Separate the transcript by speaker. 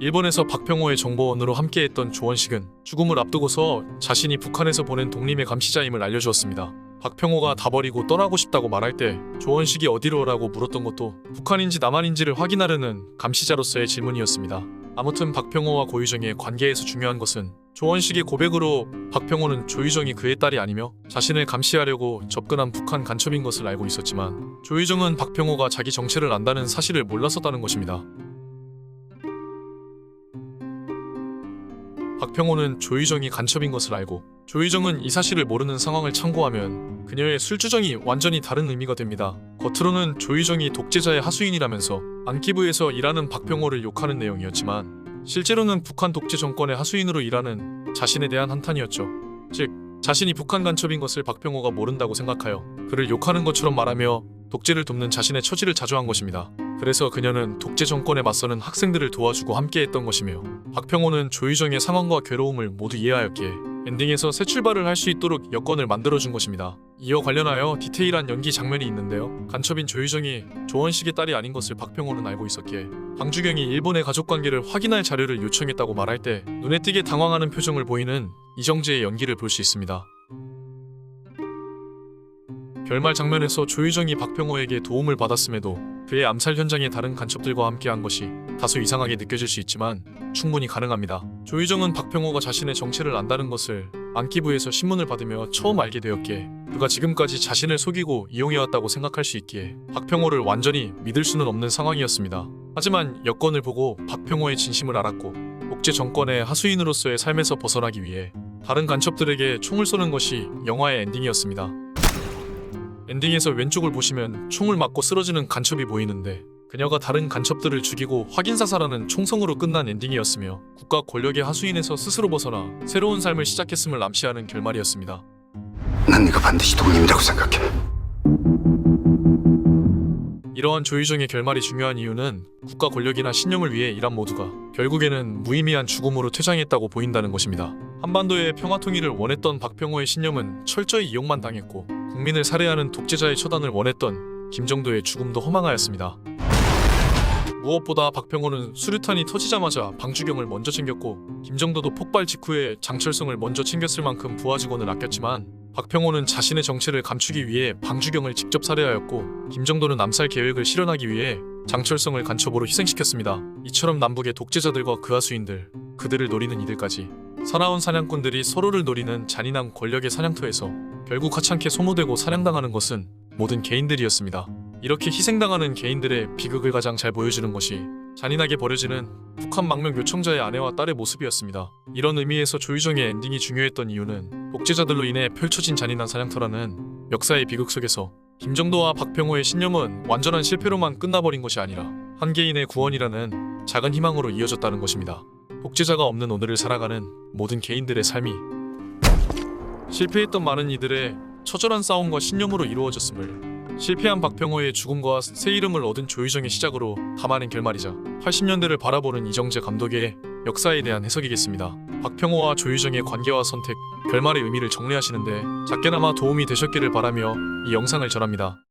Speaker 1: 일본에서 박병호의 정보원으로 함께했던 조원식은 죽음을 앞두고서 자신이 북한에서 보낸 독림의 감시자임을 알려주었습니다. 박병호가 다 버리고 떠나고 싶다고 말할 때 조원식이 어디로 오라고 물었던 것도 북한인지 남한인지를 확인하려는 감시자로서의 질문이었습니다. 아무튼 박병호와 고유정의 관계에서 중요한 것은 조원식의 고백으로 박병호는 조유정이 그의 딸이 아니며 자신을 감시하려고 접근한 북한 간첩인 것을 알고 있었지만 조유정은 박병호가 자기 정체를 안다는 사실을 몰랐었다는 것입니다. 박병호는 조유정이 간첩인 것을 알고 조유정은 이 사실을 모르는 상황을 참고하면 그녀의 술주정이 완전히 다른 의미가 됩니다. 겉으로는 조유정이 독재자의 하수인이라면서 안기부에서 일하는 박병호를 욕하는 내용이었지만 실제로는 북한 독재 정권의 하수인으로 일하는 자신에 대한 한탄이었죠. 즉, 자신이 북한 간첩인 것을 박병호가 모른다고 생각하여 그를 욕하는 것처럼 말하며 독재를 돕는 자신의 처지를 자조한 것입니다. 그래서 그녀는 독재 정권에 맞서는 학생들을 도와주고 함께했던 것이며 박병호는 조유정의 상황과 괴로움을 모두 이해하였기에 엔딩에서 새 출발을 할 수 있도록 여건을 만들어준 것입니다. 이어 관련하여 디테일한 연기 장면이 있는데요. 간첩인 조유정이 조원식의 딸이 아닌 것을 박병호는 알고 있었기에 방주경이 일본의 가족관계를 확인할 자료를 요청했다고 말할 때 눈에 띄게 당황하는 표정을 보이는 이정재의 연기를 볼 수 있습니다. 결말 장면에서 조유정이 박병호에게 도움을 받았음에도 그의 암살 현장에 다른 간첩들과 함께한 것이 다소 이상하게 느껴질 수 있지만 충분히 가능합니다. 조유정은 박병호가 자신의 정체를 안다는 것을 안기부에서 신문을 받으며 처음 알게 되었기에 그가 지금까지 자신을 속이고 이용해왔다고 생각할 수 있기에 박병호를 완전히 믿을 수는 없는 상황이었습니다. 하지만 여건을 보고 박병호의 진심을 알았고 독재 정권의 하수인으로서의 삶에서 벗어나기 위해 다른 간첩들에게 총을 쏘는 것이 영화의 엔딩이었습니다. 엔딩에서 왼쪽을 보시면 총을 맞고 쓰러지는 간첩이 보이는데 그녀가 다른 간첩들을 죽이고 확인사살하는 총성으로 끝난 엔딩이었으며 국가 권력의 하수인에서 스스로 벗어나 새로운 삶을 시작했음을 암시하는 결말이었습니다.
Speaker 2: 난 네가 반드시 독립이라고 생각해.
Speaker 1: 이러한 조유정의 결말이 중요한 이유는 국가 권력이나 신념을 위해 일한 모두가 결국에는 무의미한 죽음으로 퇴장했다고 보인다는 것입니다. 한반도의 평화통일을 원했던 박병호의 신념은 철저히 이용만 당했고 국민을 살해하는 독재자의 처단을 원했던 김정도의 죽음도 허망하였습니다. 무엇보다 박병호는 수류탄이 터지자마자 방주경을 먼저 챙겼고 김정도도 폭발 직후에 장철성을 먼저 챙겼을 만큼 부하 직원을 아꼈지만 박병호는 자신의 정체를 감추기 위해 방주경을 직접 살해하였고 김정도는 암살 계획을 실현하기 위해 장철성을 간첩으로 희생시켰습니다. 이처럼 남북의 독재자들과 그 하수인들, 그들을 노리는 이들까지 사나운 사냥꾼들이 서로를 노리는 잔인한 권력의 사냥터에서 결국 하찮게 소모되고 사냥당하는 것은 모든 개인들이었습니다. 이렇게 희생당하는 개인들의 비극을 가장 잘 보여주는 것이 잔인하게 버려지는 북한 망명 요청자의 아내와 딸의 모습이었습니다. 이런 의미에서 조유정의 엔딩이 중요했던 이유는 독재자들로 인해 펼쳐진 잔인한 사냥터라는 역사의 비극 속에서 김정도와 박병호의 신념은 완전한 실패로만 끝나버린 것이 아니라 한 개인의 구원이라는 작은 희망으로 이어졌다는 것입니다. 독재자가 없는 오늘을 살아가는 모든 개인들의 삶이 실패했던 많은 이들의 처절한 싸움과 신념으로 이루어졌음을 실패한 박병호의 죽음과 새 이름을 얻은 조유정의 시작으로 담아낸 결말이자 80년대를 바라보는 이정재 감독의 역사에 대한 해석이겠습니다. 박병호와 조유정의 관계와 선택, 결말의 의미를 정리하시는데 작게나마 도움이 되셨기를 바라며 이 영상을 전합니다.